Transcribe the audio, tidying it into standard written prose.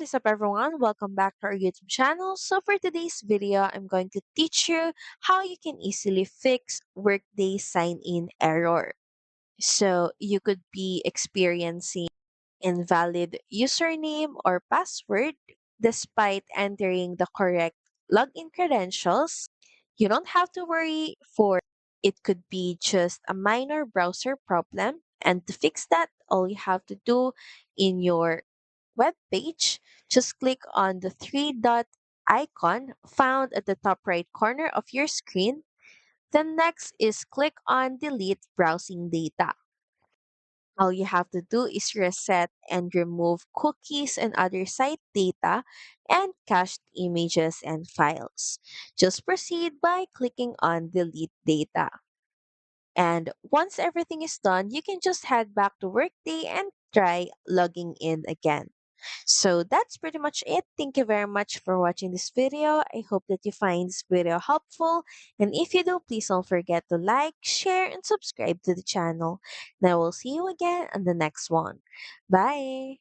what is up everyone? Welcome back to our YouTube channel. So for today's video, I'm going to teach you how you can easily fix Workday sign-in error. So you could be experiencing invalid username or password despite entering the correct login credentials. You don't have to worry for it could be just a minor browser problem. And to fix that, all you have to do in your web page, just click on the three dot icon found at the top right corner of your screen. Then next is click on delete browsing data. All you have to do is reset and remove cookies and other site data and cached images and files. Just proceed by clicking on delete data. And once everything is done, you can just head back to Workday and try logging in again. So that's pretty much it. Thank you very much for watching this video. I hope that you find this video helpful. And if you do, please don't forget to like, share, and subscribe to the channel. And I will see you again on the next one. Bye!